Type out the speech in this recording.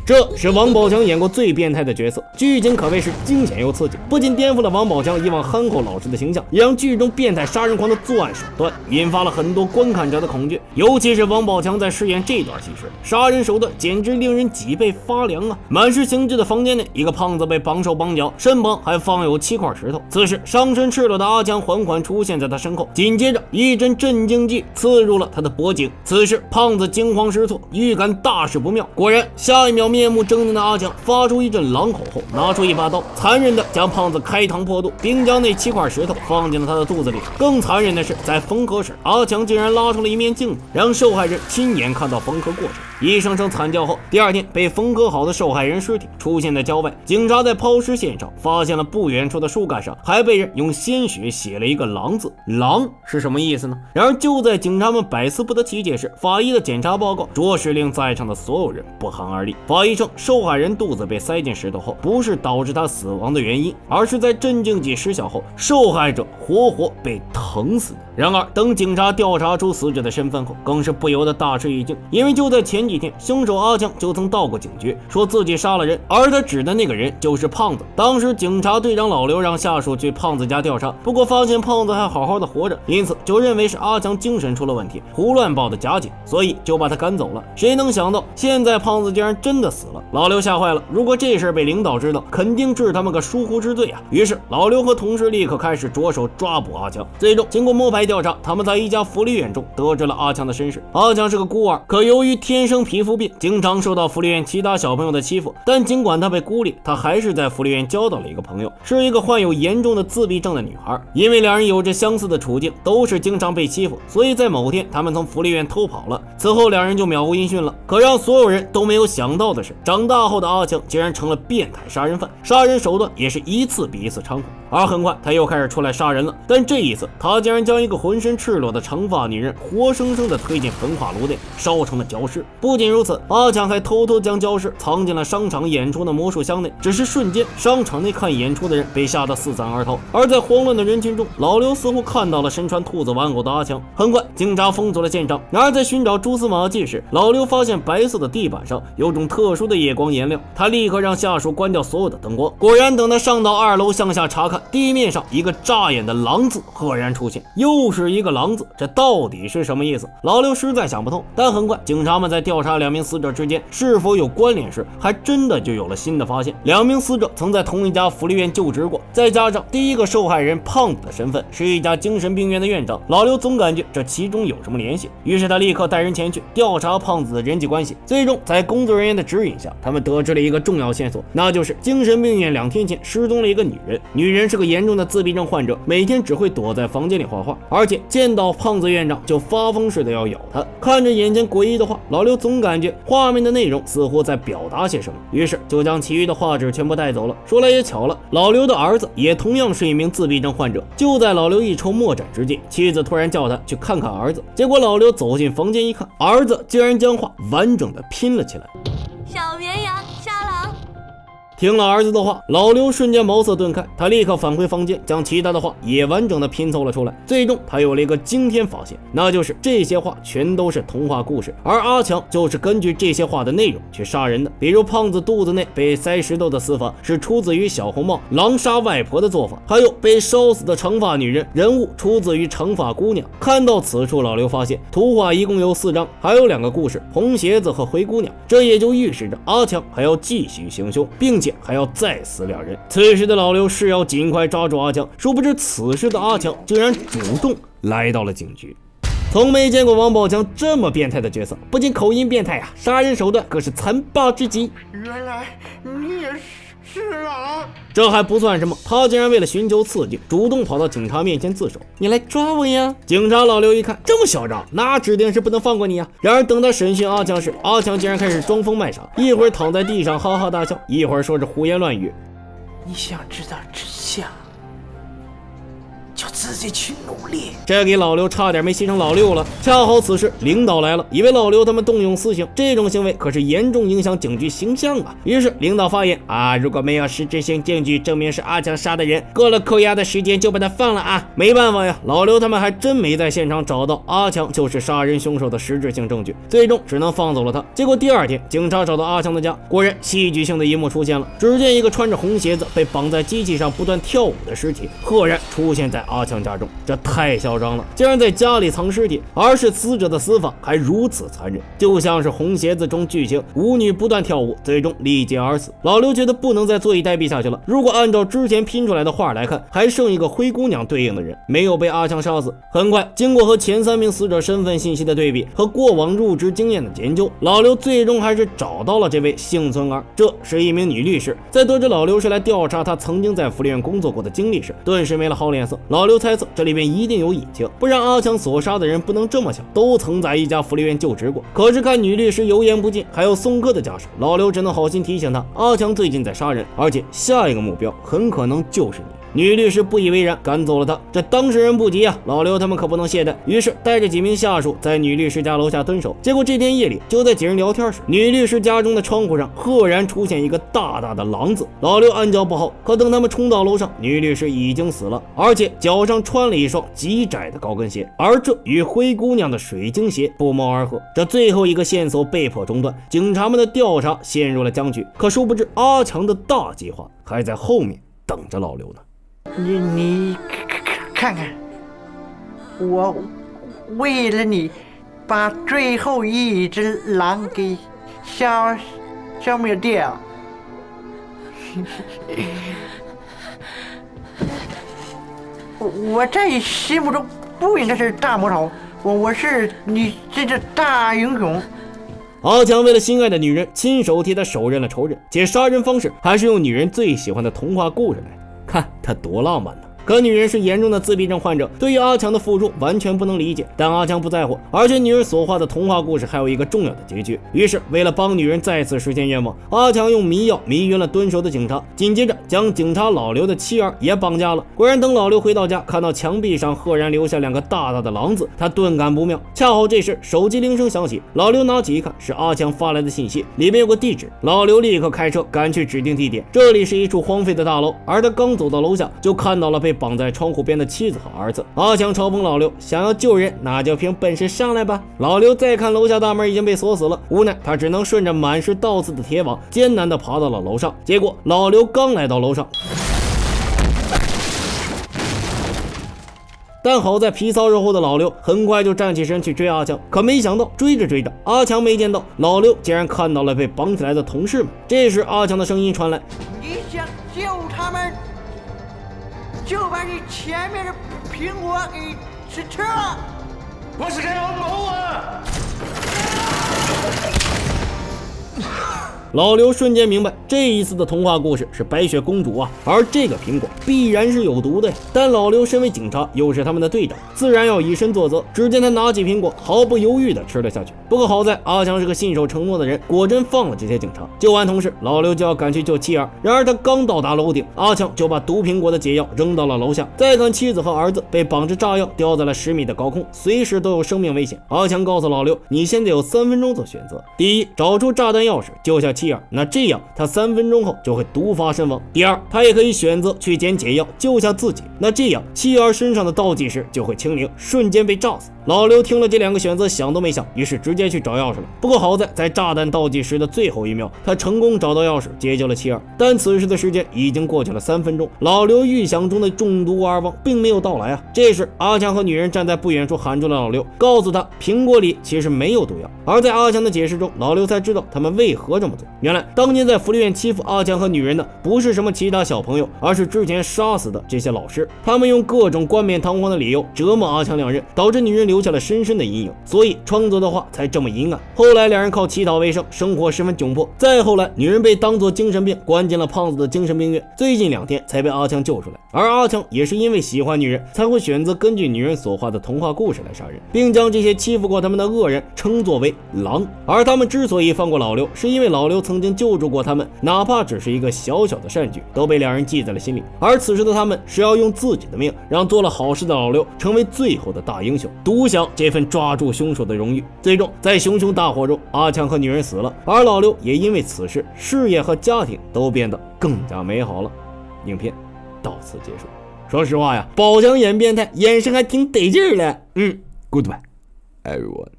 这是王宝强演过最变态的角色，剧情可谓是惊险又刺激，不仅颠覆了王宝强以往憨厚老实的形象，也让剧中变态杀人狂的作案手段引发了很多观看者的恐惧。尤其是王宝强在饰演这段戏时，杀人手段简直令人脊背发凉啊！满是刑具的房间内，一个胖子被绑手绑脚，身旁还放有7块石头。此时上身赤裸的阿强缓缓出现在他身后，紧接着一针镇静剂刺入了他的脖颈。此时胖子惊慌失措，预感大事不妙。果然，下一秒面目狰狞的阿强发出一阵狼吼后，拿出一把刀，残忍地将胖子开膛破肚，并将那7块石头放进了他的肚子里。更残忍的是，在缝合时，阿强竟然拉出了一面镜子，让受害人亲眼看到缝合过程。一声声惨叫后，第二天被缝合好的受害人尸体出现在郊外。警察在抛尸现场发现了不远处的树干上还被人用鲜血写了一个狼字。狼是什么意思呢？然而就在警察们百思不得其解时，法医的检查报告着实令在场的所有人不寒而栗。法医称，受害人肚子被塞进石头后，不是导致他死亡的原因，而是在镇静剂失效后，受害者活活被疼死的。然而等警察调查出死者的身份后，更是不由得大吃一惊，因为就在前几天，凶手阿强就曾到过警局，说自己杀了人，而他指的那个人就是胖子。当时警察队长老刘让下属去胖子家调查，不过发现胖子还好好的活着，因此就认为是阿强精神出了问题，胡乱报的假警，所以就把他赶走了。谁能想到现在胖子竟然真的死了，老刘吓坏了，如果这事被领导知道，肯定治他们个疏忽之罪啊！于是老刘和同事立刻开始着手抓捕阿强。最终经过摸排调查，他们在一家福利院中得知了阿强的身世。阿强是个孤儿，可由于天生皮肤病，经常受到福利院其他小朋友的欺负。但尽管他被孤立，他还是在福利院交到了一个朋友，是一个患有严重的自闭症的女孩。因为两人有着相似的处境，都是经常被欺负，所以在某天他们从福利院偷跑了。此后两人就杳无音讯了。可让所有人都没有想到的是，长大后的阿强竟然成了变态杀人犯，杀人手段也是一次比一次猖狂。而很快他又开始出来杀人了，但这一次他竟然将一个浑身赤裸的长发女人活生生的推进焚化炉内，烧成了焦尸。不仅如此，阿强还偷偷将焦尸藏进了商场演出的魔术箱内。只是瞬间，商场内看演出的人被吓得四散而逃。而在慌乱的人群中，老刘似乎看到了身穿兔子玩偶的阿强。很快警察封锁了现场，然而在寻找蛛丝马迹时，老刘发现白色的地板上有种特殊的夜光颜料，他立刻让下属关掉所有的灯光。果然，等他上到2楼向下查看，地面上一个扎眼的狼字赫然出现，又是一个狼字，这到底是什么意思？老刘实在想不通。但很快警察们在调查2名死者之间是否有关联时，还真的就有了新的发现。2名死者曾在同一家福利院就职过，再加上第一个受害人胖子的身份是一家精神病院的院长，老刘总感觉这其中有什么联系，于是他立刻带人前去调查胖子的人际关系。最终在工作人员的指引下，他们得知了一个重要线索，那就是精神病院2天前失踪了一个女人。女人是个严重的自闭症患者，每天只会躲在房间里画画，而且见到胖子院长就发疯似的要咬他。看着眼前诡异的画，老刘总感觉画面的内容似乎在表达些什么，于是就将其余的画纸全部带走了。说来也巧了，老刘的儿子也同样是一名自闭症患者。就在老刘一筹莫展之际，妻子突然叫他去看看儿子，结果老刘走进房间一看，儿子竟然将画完整的拼了起来。小绵羊杀狼。听了儿子的话，老刘瞬间茅塞顿开，他立刻返回房间，将其他的画也完整的拼凑了出来。最终他有了一个惊天发现，那就是这些画全都是童话故事，而阿强就是根据这些画的内容去杀人的。比如胖子肚子内被塞石头的死法是出自于小红帽狼杀外婆的做法，还有被烧死的长发女人人物出自于长发姑娘。看到此处，老刘发现图画一共有4张，还有2个故事，红鞋子和灰姑娘，这也就预示着阿强还要继续行凶，并且还要再死2人。此时的老刘是要尽快抓住阿强，殊不知此时的阿强竟然主动来到了警局。从没见过王宝强这么变态的角色，不仅口音变态啊，杀人手段更是残暴至极。原来你也是狼。这还不算什么，他竟然为了寻求刺激，主动跑到警察面前自首。你来抓我呀！警察老刘一看这么嚣张，那指定是不能放过你啊！然而等他审讯阿强时，阿强竟然开始装疯卖傻，一会儿躺在地上哈哈大笑，一会儿说着胡言乱语。你想知道真相，就自己去努力。这给老刘差点没气成老六了。恰好此时领导来了，以为老刘他们动用私刑，这种行为可是严重影响警局形象啊。于是领导发言啊，如果没有实质性证据证明是阿强杀的人，过了扣押的时间就把他放了啊。没办法呀，老刘他们还真没在现场找到阿强就是杀人凶手的实质性证据，最终只能放走了他。结果第二天，警察找到阿强的家，果然戏剧性的一幕出现了，只见一个穿着红鞋子被绑在机器上不断跳舞的尸体赫然出现在阿强家中，这太嚣张了，竟然在家里藏尸体，而是死者的死法还如此残忍，就像是红鞋子中剧情，舞女不断跳舞，最终力竭而死。老刘觉得不能再坐以待毙下去了，如果按照之前拼出来的画来看，还剩一个灰姑娘对应的人没有被阿强杀死。很快，经过和前3名死者身份信息的对比和过往入职经验的研究，老刘最终还是找到了这位幸存儿，这是一名女律师。在得知老刘是来调查他曾经在福利院工作过的经历时，顿时没了好脸色。老刘猜测这里面一定有隐情，不然阿强所杀的人不能这么想，都曾在一家福利院就职过。可是看女律师油盐不进，还有送客的架势，老刘只能好心提醒他，阿强最近在杀人，而且下一个目标很可能就是你。女律师不以为然，赶走了他。这当事人不急啊，老刘他们可不能懈怠，于是带着几名下属在女律师家楼下蹲守。结果这天夜里，就在几人聊天时，女律师家中的窗户上赫然出现一个大大的狼字。老刘暗叫不好，可等他们冲到楼上，女律师已经死了，而且脚上穿了一双极窄的高跟鞋，而这与灰姑娘的水晶鞋不谋而合。这最后一个线索被迫中断，警察们的调查陷入了僵局。可殊不知，阿强的大计划还在后面等着老刘呢。你看看，我为了你把最后一只狼给消灭掉。我在你心目中不应该是大魔头，我是你这个大英雄。阿强为了心爱的女人，亲手替她手刃了仇人，且杀人方式还是用女人最喜欢的童话故事来的，看他多浪漫呢。可女人是严重的自闭症患者，对于阿强的付出完全不能理解，但阿强不在乎，而且女人所画的童话故事还有一个重要的结局。于是为了帮女人再次实现愿望，阿强用迷药迷晕了蹲守的警察，紧接着将警察老刘的妻儿也绑架了。果然等老刘回到家，看到墙壁上赫然留下2个大大的狼字，他顿感不妙。恰好这时手机铃声响起，老刘拿起一看，是阿强发来的信息，里面有个地址。老刘立刻开车赶去指定地点，这里是一处荒废的大楼，而他刚走到楼下，就看到了被绑在窗户边的妻子和儿子。阿强嘲讽老刘，想要救人那就凭本事上来吧。老刘再看楼下大门已经被锁死了，无奈他只能顺着满是倒刺的铁网艰难地爬到了楼上。结果老刘刚来到楼上，但好在皮糙肉厚的老刘很快就站起身去追阿强，可没想到追着追着，阿强没见到，老刘竟然看到了被绑起来的同事们。这时阿强的声音传来，你想救他们，就把你前面的苹果给吃了。我是个老狗啊！老刘瞬间明白，这一次的童话故事是白雪公主啊，而这个苹果必然是有毒的呀。但老刘身为警察，又是他们的队长，自然要以身作则。只见他拿起苹果，毫不犹豫地吃了下去。不过好在阿强是个信守承诺的人，果真放了这些警察。救完同事，老刘就要赶去救妻儿。然而他刚到达楼顶，阿强就把毒苹果的解药扔到了楼下。再看妻子和儿子被绑着炸药吊在了10米的高空，随时都有生命危险。阿强告诉老刘，你现在有3分钟做选择：第一，找出炸弹钥匙救下妻儿，那这样他3分钟后就会毒发身亡；第二，他也可以选择去捡解药救下自己，那这样妻儿身上的倒计时就会清零，瞬间被炸死。老刘听了这2个选择，想都没想，于是直接去找钥匙了。不过好在在炸弹倒计时的最后1秒，他成功找到钥匙解救了妻儿。但此时的时间已经过去了3分钟，老刘预想中的中毒而亡并没有到来啊。这时阿强和女人站在不远处喊住了老刘，告诉他苹果里其实没有毒药。而在阿强的解释中，老刘才知道他们为何这么做。原来当年在福利院欺负阿强和女人的不是什么其他小朋友，而是之前杀死的这些老师。他们用各种冠冕堂皇的理由折磨阿强2人，导致女人流留下了深深的阴影，所以创作的话才这么阴暗。后来两人靠乞讨为生，生活十分窘迫。再后来，女人被当作精神病关进了胖子的精神病院，最近2天才被阿强救出来。而阿强也是因为喜欢女人，才会选择根据女人所画的童话故事来杀人，并将这些欺负过他们的恶人称作为狼。而他们之所以放过老刘，是因为老刘曾经救助过他们，哪怕只是一个小小的善举，都被两人记在了心里。而此时的他们是要用自己的命，让做了好事的老刘成为最后的大英雄，独享这份抓住凶手的荣誉。最终在熊熊大火中，阿强和女人死了，而老刘也因为此事事业和家庭都变得更加美好了。影片到此结束。说实话呀，宝强演变态，眼神还挺得劲儿的。Goodbye everyone。